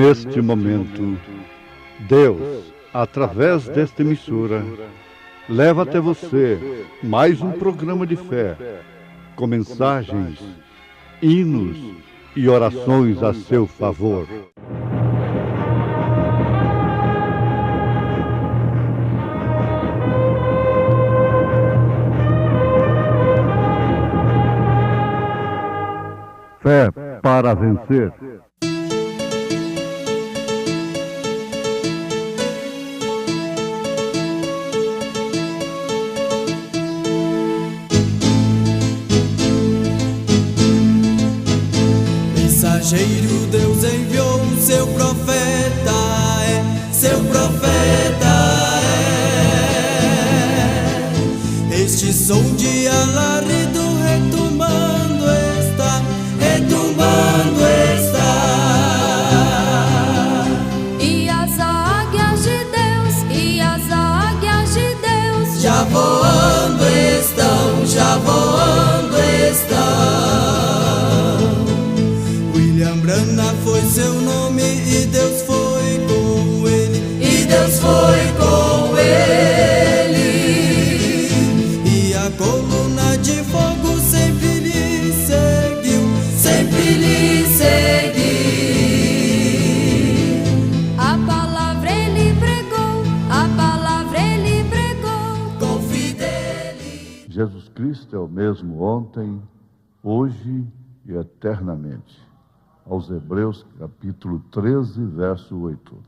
neste momento, Deus, através desta emissora, leva até você mais um programa de fé, com mensagens, hinos e orações a seu favor. Fé para vencer. Mensageiro, Deus enviou seu profeta, seu profeta é. Este som de alarido retumbando está, retumbando está. E as águias de Deus, e as águias de Deus já voando estão, já voando estão. William Branham foi seu nome e Deus foi com ele, e Deus foi com ele. E a coluna de fogo sempre lhe seguiu, sempre lhe seguiu. a palavra ele pregou, a palavra ele pregou. Com fidelidade. Jesus Cristo é o mesmo ontem, hoje e eternamente. Aos Hebreus, capítulo 13, verso 8.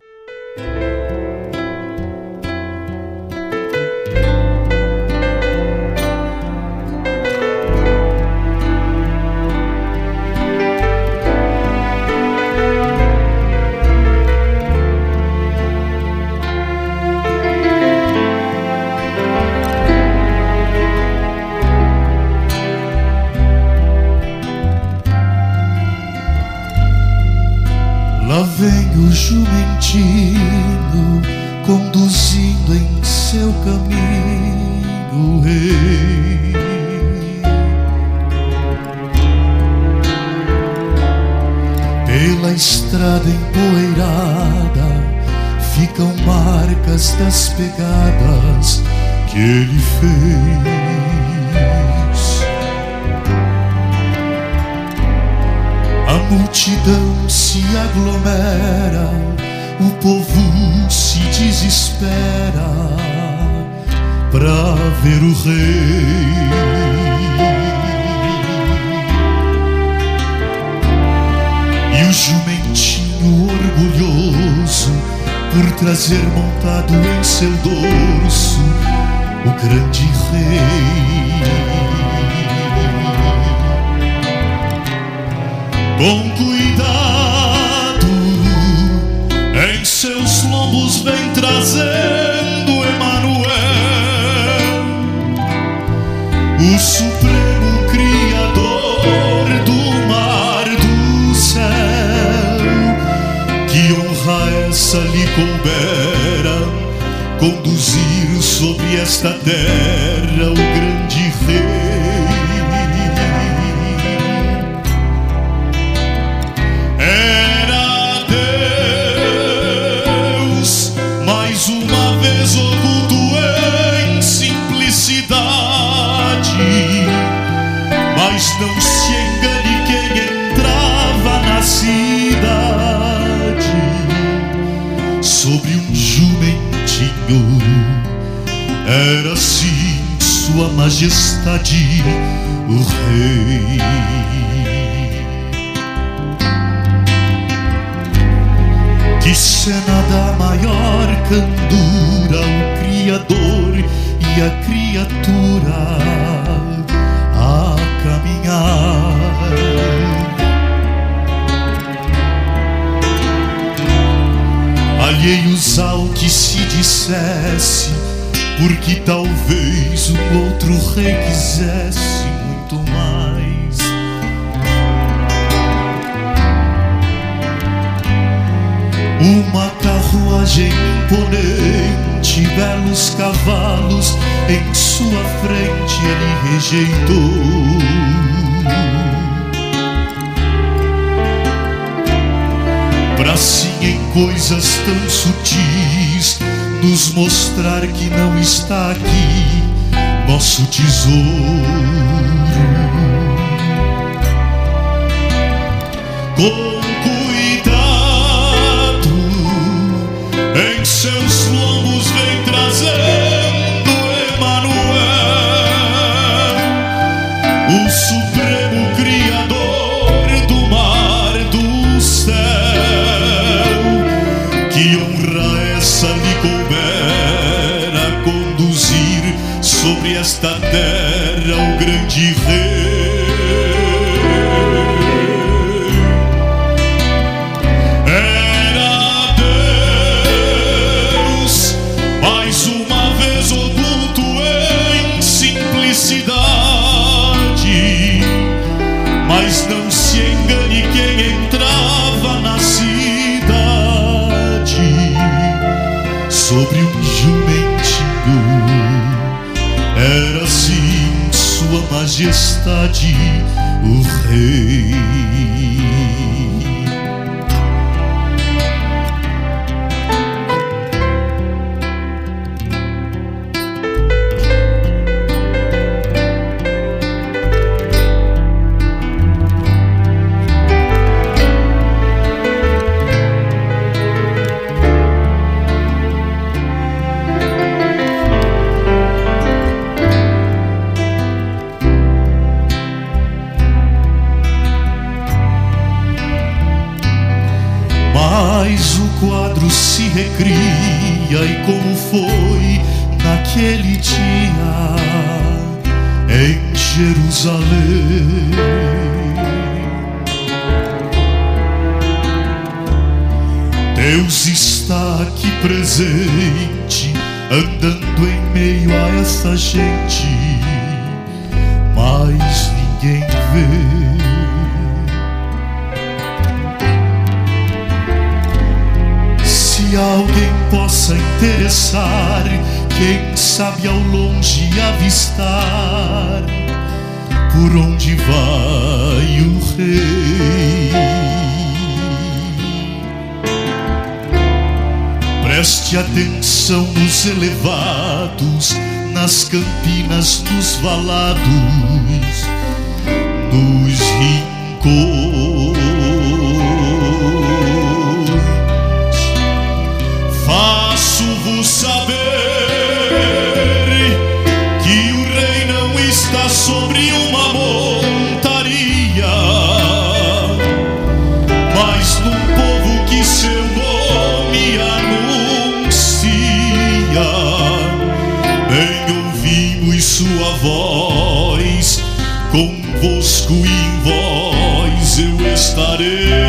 Lá vem o jumentinho conduzindo em seu caminho o rei. Pela estrada empoeirada ficam marcas das pegadas que ele fez. A multidão se aglomera, o povo se desespera pra ver o rei. E o jumentinho orgulhoso por trazer montado em seu dorso o grande rei. Com cuidado, em seus lombos vem trazendo Emanuel, o supremo criador do mar do céu, que honra essa lhe coubera, conduzir sobre esta terra o grande rei. Era Deus, mais uma vez oculto em simplicidade, mas não se engane quem entrava na cidade sobre um jumentinho. Era assim sua majestade, o rei. Que cena da maior candura, o Criador e a criatura a caminhar. Alheios ao que se dissesse, porque talvez um outro rei quisesse muito mais. Uma carruagem imponente, belos cavalos, em sua frente ele rejeitou. pra sim em coisas tão sutis nos mostrar que não está aqui nosso tesouro. Com cuidado em seus lombos vem trazendo Emanuel, o supremo criador do mar, do céu, que honra essa lhe couber a conduzir sobre esta terra o grande rei. Era Deus, mais uma vez oculto em simplicidade, mas não se engane quem entrava na cidade sobre um jumentinho. Era assim sua majestade, o rei. Mas o quadro se recria, e como foi naquele dia em Jerusalém. Deus está aqui presente, andando em meio a essa gente, mas ninguém vê. Se alguém possa interessar, quem sabe ao longe avistar por onde vai o rei. Preste atenção nos elevados, nas campinas, nos valados, nos rincões. Faço-vos saber que o rei não está sobre uma montaria, mas num povo que seu nome anuncia. Bem ouvimos sua voz, convosco e em vós eu estarei.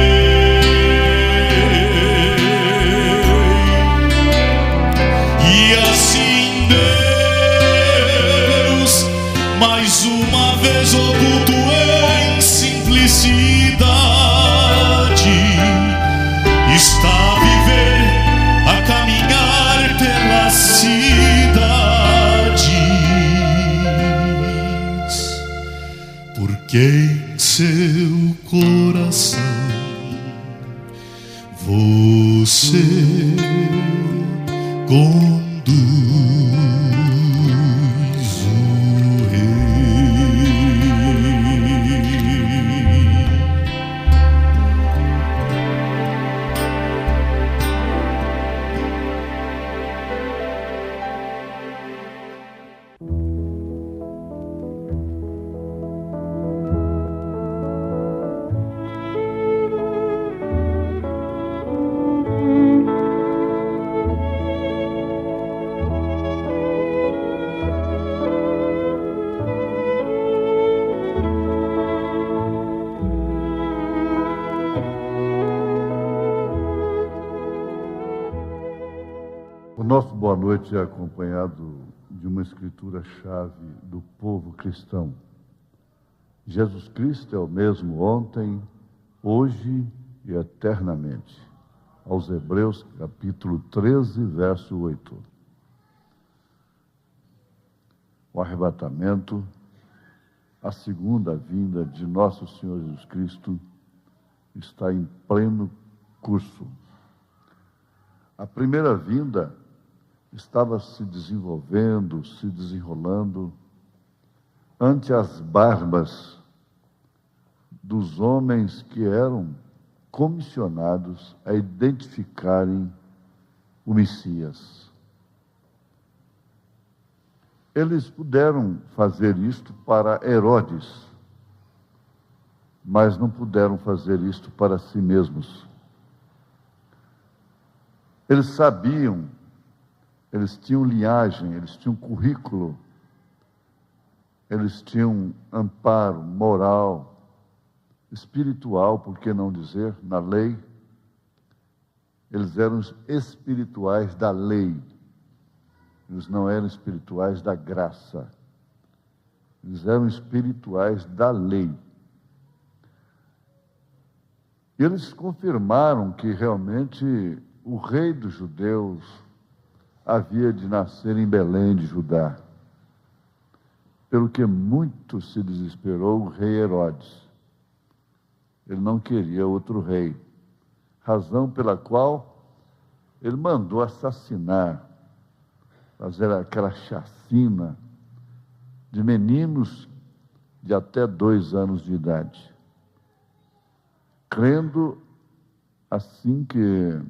E assim Deus, mais uma vez oculto em simplicidade, está a viver, a caminhar pelas cidades, porque em seu coração você conduz o rei. O nosso boa noite é acompanhado de uma escritura-chave do povo cristão. Jesus Cristo é o mesmo ontem, hoje e eternamente. Aos Hebreus, capítulo 13, verso 8. O arrebatamento, a segunda vinda de nosso Senhor Jesus Cristo, está em pleno curso. A primeira vinda estava se desenvolvendo, se desenrolando ante as barbas dos homens que eram comissionados a identificarem o Messias. Eles puderam fazer isto para Herodes, mas não puderam fazer isto para si mesmos. Eles sabiam, eles tinham linhagem, eles tinham currículo, eles tinham amparo moral, espiritual, por que não dizer, na lei. Eles eram espirituais da lei, eles não eram espirituais da graça, eles eram espirituais da lei. E eles confirmaram que realmente o rei dos judeus havia de nascer em Belém de Judá, pelo que muito se desesperou o rei Herodes. Ele não queria outro rei, razão pela qual ele mandou assassinar, fazer aquela chacina de meninos de até 2 anos de idade, crendo assim que,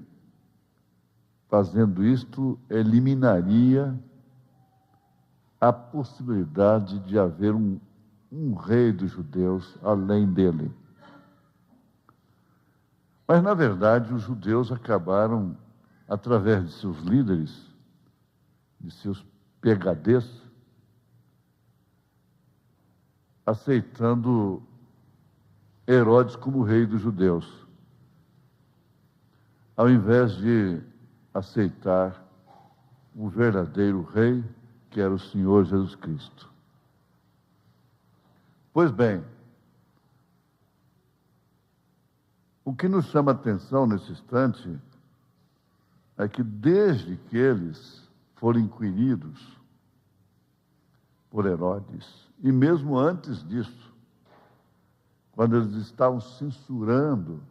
fazendo isto, eliminaria a possibilidade de haver um rei dos judeus além dele. Mas, na verdade, os judeus acabaram, através de seus líderes, de seus PhDs, aceitando Herodes como rei dos judeus, ao invés de aceitar o verdadeiro rei, que era o Senhor Jesus Cristo. Pois bem, o que nos chama a atenção nesse instante é que desde que eles foram inquiridos por Herodes, e mesmo antes disso, quando eles estavam censurando,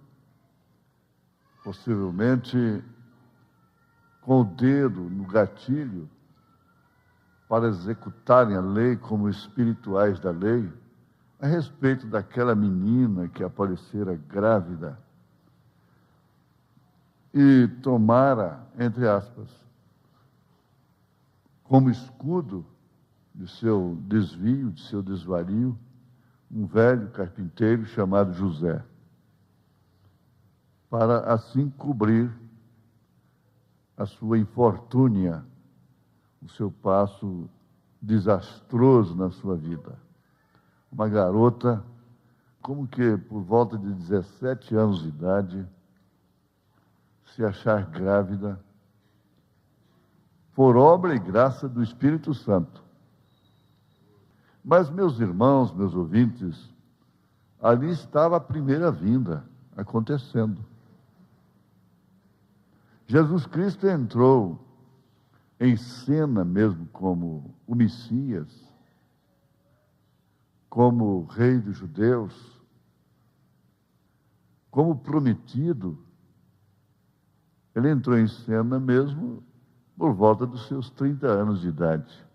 possivelmente com o dedo no gatilho, para executarem a lei como espirituais da lei, a respeito daquela menina que aparecera grávida e tomara, entre aspas, como escudo de seu desvio, de seu desvario, um velho carpinteiro chamado José, para assim cobrir a sua infortúnia, o seu passo desastroso na sua vida. Uma garota, como que por volta de 17 anos de idade, se achar grávida, por obra e graça do Espírito Santo. Mas, meus irmãos, meus ouvintes, ali estava a primeira vinda acontecendo. Jesus Cristo entrou em cena mesmo como o Messias, como rei dos judeus, como prometido. Ele entrou em cena mesmo por volta dos seus 30 anos de idade.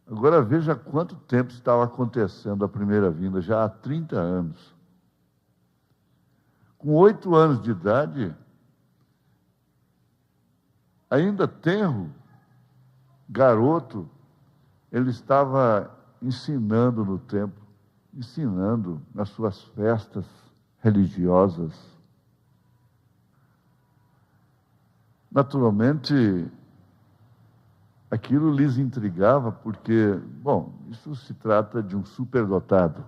Agora veja quanto tempo estava acontecendo a primeira vinda, já há 30 anos. Com 8 anos de idade, ainda tenro, garoto, ele estava ensinando no templo, ensinando nas suas festas religiosas. Naturalmente, aquilo lhes intrigava porque, bom, isso se trata de um superdotado.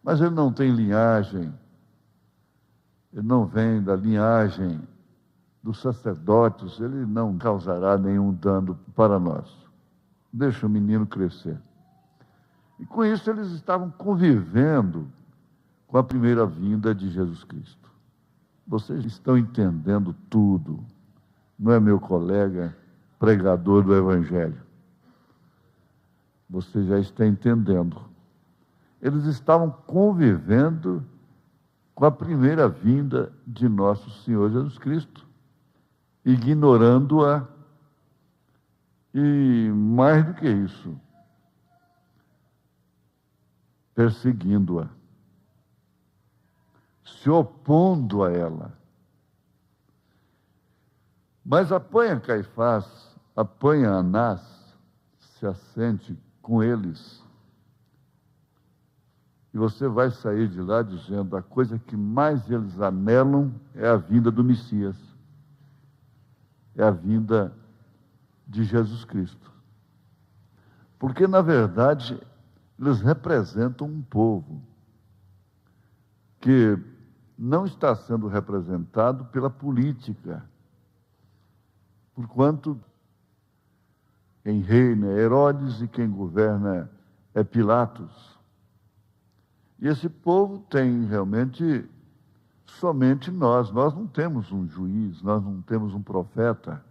Mas ele não tem linhagem, ele não vem da linhagem dos sacerdotes, ele não causará nenhum dano para nós. Deixa o menino crescer. E com isso eles estavam convivendo com a primeira vinda de Jesus Cristo. Vocês estão entendendo tudo. Não é meu colega pregador do Evangelho. Você já está entendendo. Eles estavam convivendo com a primeira vinda de nosso Senhor Jesus Cristo, ignorando-a e, mais do que isso, perseguindo-a, se opondo a ela. Mas apanha Caifás, apanha Anás, se assente com eles, e você vai sair de lá dizendo: a coisa que mais eles anelam é a vinda do Messias, é a vinda de Jesus Cristo. Porque, na verdade, eles representam um povo que não está sendo representado pela política, porquanto quem reina é Herodes e quem governa é Pilatos. E esse povo tem realmente somente nós. Nós não temos um juiz, nós não temos um profeta.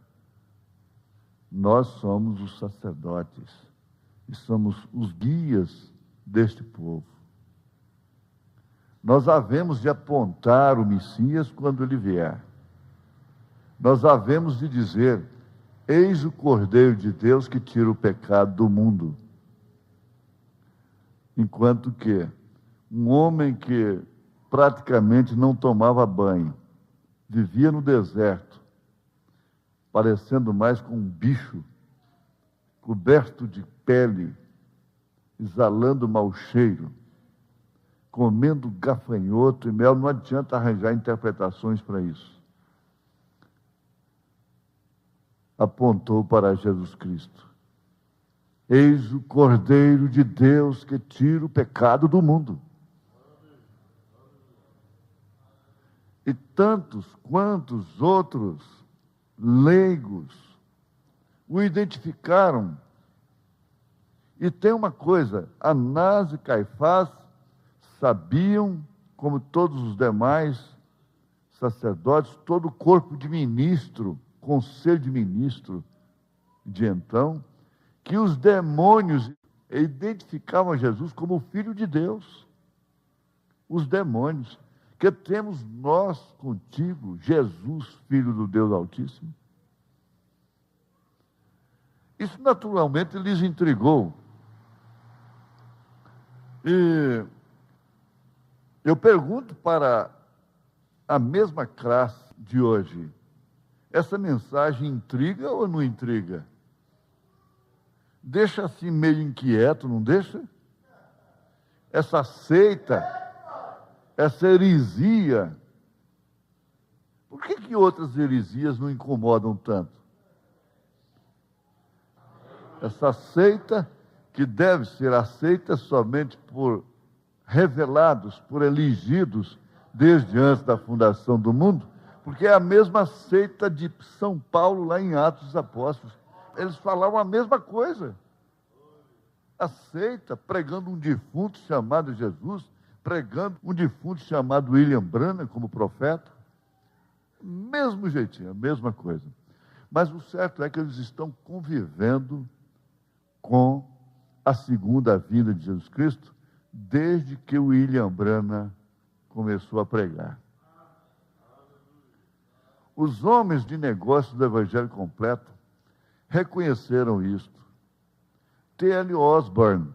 Nós somos os sacerdotes e somos os guias deste povo. Nós havemos de apontar o Messias quando ele vier. Nós havemos de dizer: eis o Cordeiro de Deus que tira o pecado do mundo. Enquanto que um homem que praticamente não tomava banho, vivia no deserto, parecendo mais com um bicho, coberto de pele, exalando mau cheiro, comendo gafanhoto e mel, não adianta arranjar interpretações para isso. Apontou para Jesus Cristo. Eis o Cordeiro de Deus que tira o pecado do mundo. E tantos quantos outros leigos o identificaram. E tem uma coisa: Anás e Caifás sabiam, como todos os demais sacerdotes, todo o corpo de ministro, conselho de ministro de então, que os demônios identificavam Jesus como o Filho de Deus. Os demônios. Que temos nós contigo, Jesus, Filho do Deus Altíssimo. Isso naturalmente lhes intrigou. E eu pergunto para a mesma classe de hoje: essa mensagem intriga ou não intriga? Deixa assim meio inquieto, não deixa? Essa seita, essa heresia, por que outras heresias não incomodam tanto? Essa seita, que deve ser aceita somente por revelados, por elegidos, desde antes da fundação do mundo, porque é a mesma seita de São Paulo, lá em Atos dos Apóstolos. Eles falavam a mesma coisa. A seita, pregando um defunto chamado Jesus, pregando um defunto chamado William Branham como profeta. Mesmo jeitinho, a mesma coisa. Mas o certo é que eles estão convivendo com a segunda vinda de Jesus Cristo desde que o William Branham começou a pregar. Os homens de negócios do Evangelho completo reconheceram isto. T.L. Osborne,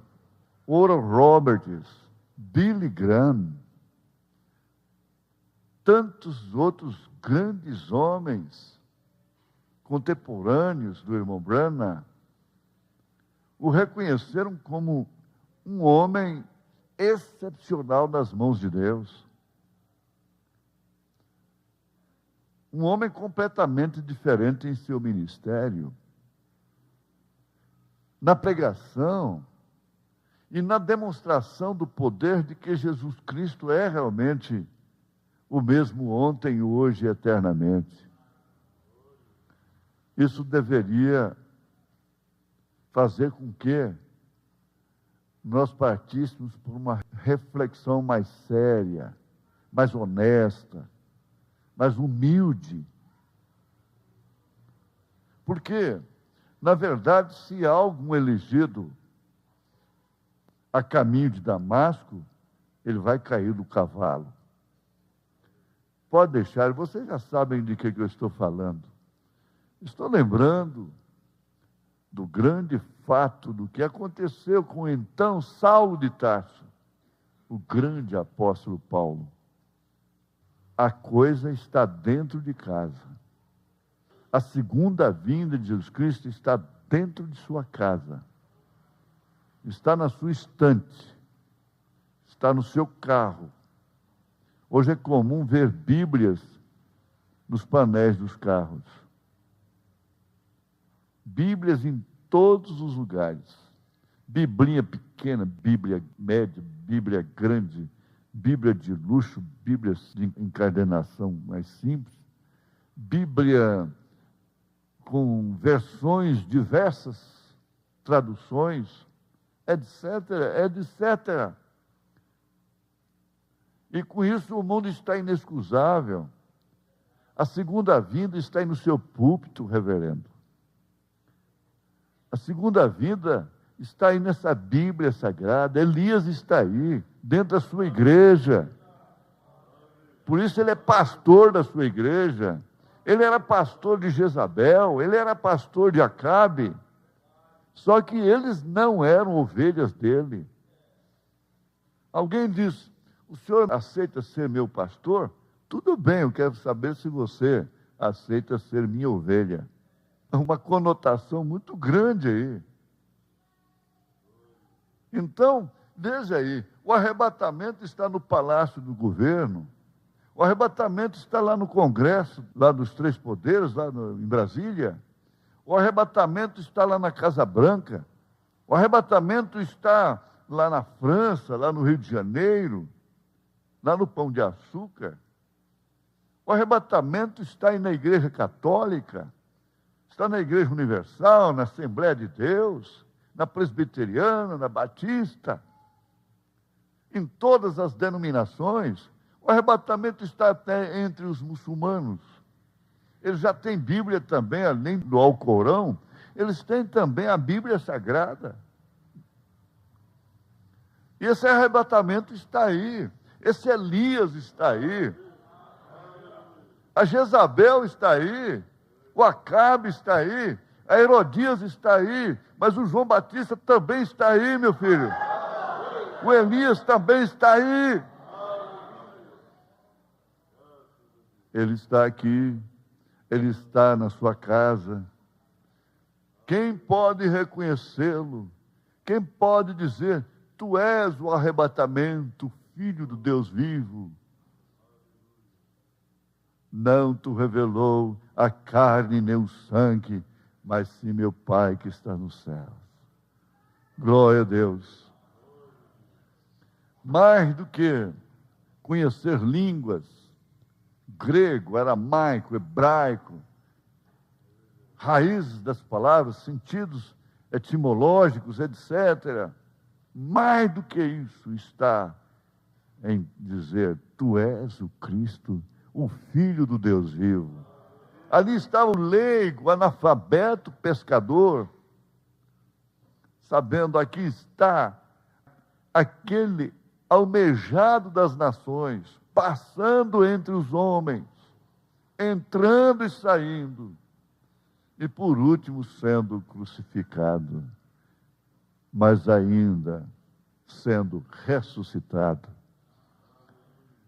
Oral Roberts, Billy Graham, tantos outros grandes homens contemporâneos do irmão Branham o reconheceram como um homem excepcional nas mãos de Deus. Um homem completamente diferente em seu ministério, na pregação e na demonstração do poder de que Jesus Cristo é realmente o mesmo ontem, hoje e eternamente. Isso deveria fazer com que nós partíssemos por uma reflexão mais séria, mais honesta, mais humilde. Porque, na verdade, se há algum elegido a caminho de Damasco, ele vai cair do cavalo. Pode deixar, vocês já sabem de que eu estou falando. Estou lembrando do grande fato do que aconteceu com então Saulo de Tarso, o grande apóstolo Paulo. A coisa está dentro de casa. A segunda vinda de Jesus Cristo está dentro de sua casa. Está na sua estante. Está no seu carro. Hoje é comum ver Bíblias nos painéis dos carros. Bíblias em todos os lugares. Biblinha pequena, Bíblia média, Bíblia grande, Bíblia de luxo, Bíblias de encadernação mais simples, Bíblia com versões diversas, traduções, etc., etc. E com isso o mundo está inexcusável. A segunda vinda está aí no seu púlpito, reverendo. A segunda vinda está aí nessa Bíblia sagrada. Elias está aí, dentro da sua igreja. Por isso ele é pastor da sua igreja. Ele era pastor de Jezabel, ele era pastor de Acabe. Só que eles não eram ovelhas dele. Alguém diz: o senhor aceita ser meu pastor? Tudo bem, eu quero saber se você aceita ser minha ovelha. É uma conotação muito grande aí. Então, veja aí, o arrebatamento está no palácio do governo, o arrebatamento está lá no Congresso, lá dos Três Poderes, em Brasília, o arrebatamento está lá na Casa Branca, o arrebatamento está lá na França, lá no Rio de Janeiro, lá no Pão de Açúcar, o arrebatamento está aí na Igreja Católica, está na Igreja Universal, na Assembleia de Deus, na Presbiteriana, na Batista, em todas as denominações. O arrebatamento está até entre os muçulmanos. Eles já têm Bíblia também, além do Alcorão, eles têm também a Bíblia Sagrada. E esse arrebatamento está aí, esse Elias está aí, a Jezabel está aí, o Acabe está aí, a Herodias está aí, mas o João Batista também está aí, meu filho. O Elias também está aí. Ele está aqui, ele está na sua casa. Quem pode reconhecê-lo? Quem pode dizer: tu és o arrebatamento, filho do Deus vivo? Não te revelou a carne nem o sangue, mas sim meu Pai que está nos céus. Glória a Deus. Mais do que conhecer línguas, grego, aramaico, hebraico, raízes das palavras, sentidos etimológicos, etc. Mais do que isso está em dizer: tu és o Cristo, o Filho do Deus vivo. Ali estava o leigo, o analfabeto, pescador, sabendo: aqui está aquele almejado das nações, passando entre os homens, entrando e saindo, e por último sendo crucificado, mas ainda sendo ressuscitado.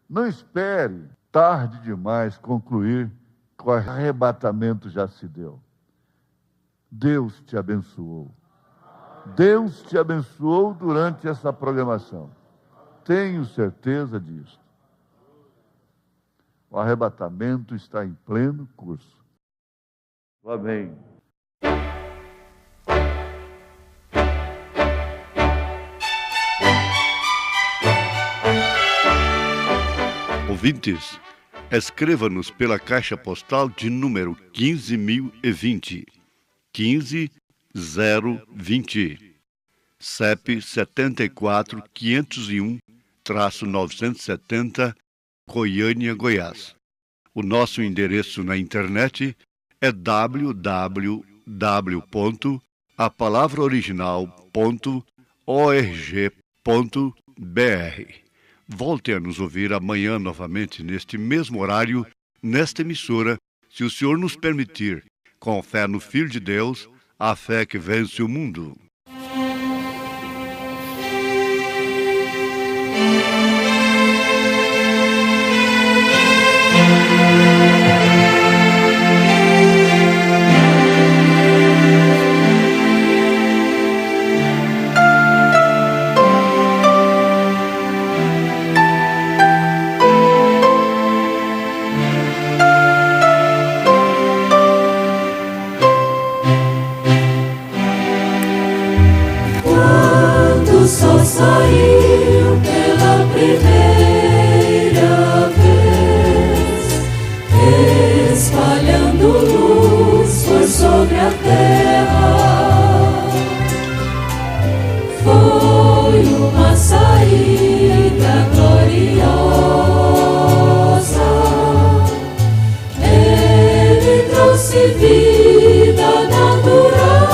Não espere tarde demais concluir que o arrebatamento já se deu. Deus te abençoou. Deus te abençoou durante essa programação. Tenho certeza disso. O arrebatamento está em pleno curso. Amém. Ouvintes, escreva-nos pela caixa postal de número 15.020, 15020, CEP 74.501-970, Goiânia, Goiás. O nosso endereço na internet é www.apalavraoriginal.org.br. Volte a nos ouvir amanhã novamente, neste mesmo horário, nesta emissora, se o Senhor nos permitir, com fé no Filho de Deus, a fé que vence o mundo. Saiu pela primeira vez, espalhando luz por sobre a terra. Foi uma saída gloriosa. Ele trouxe vida natural.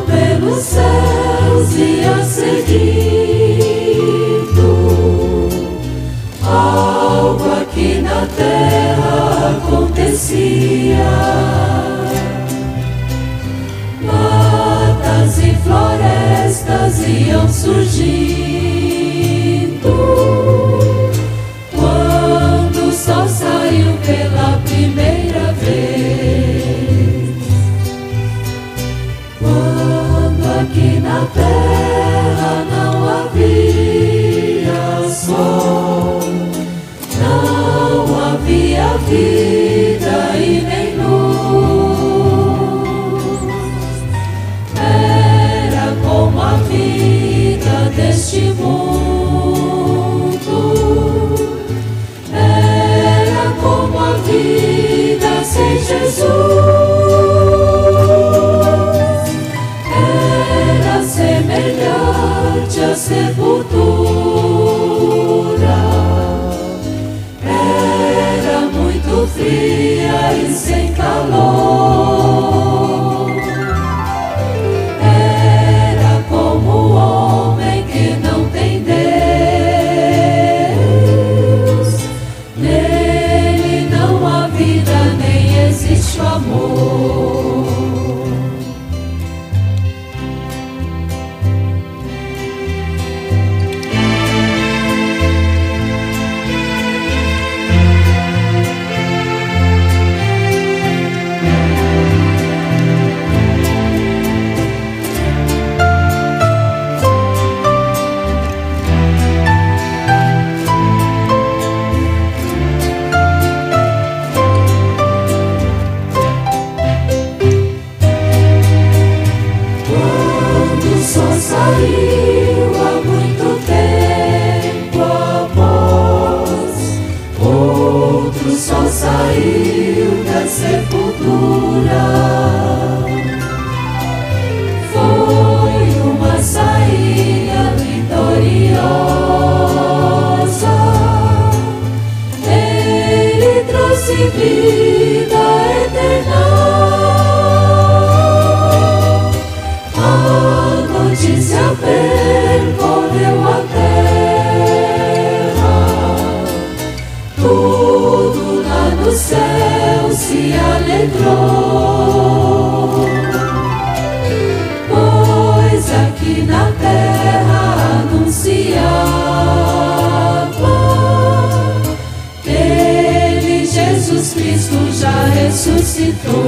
Pelos céus ia seguindo, algo aqui na terra acontecia. Matas e florestas iam surgindo, quando o sol saiu pela primeira vez. Aqui na terra não havia sol, não havia vida e nem luz. Era como a vida deste mundo, era como a vida sem Jesus. Semelhante à sepultura, era muito fria e sem calor. Era como o homem que não tem Deus. Nele não há vida, nem existe o amor. Saiu há muito tempo após, outro sol saiu da sepultura. Foi uma saída vitoriosa. Ele trouxe vida eterna. Notícia percorreu a terra, tudo lá no céu se alegrou, pois aqui na terra anunciava que ele, Jesus Cristo, já ressuscitou.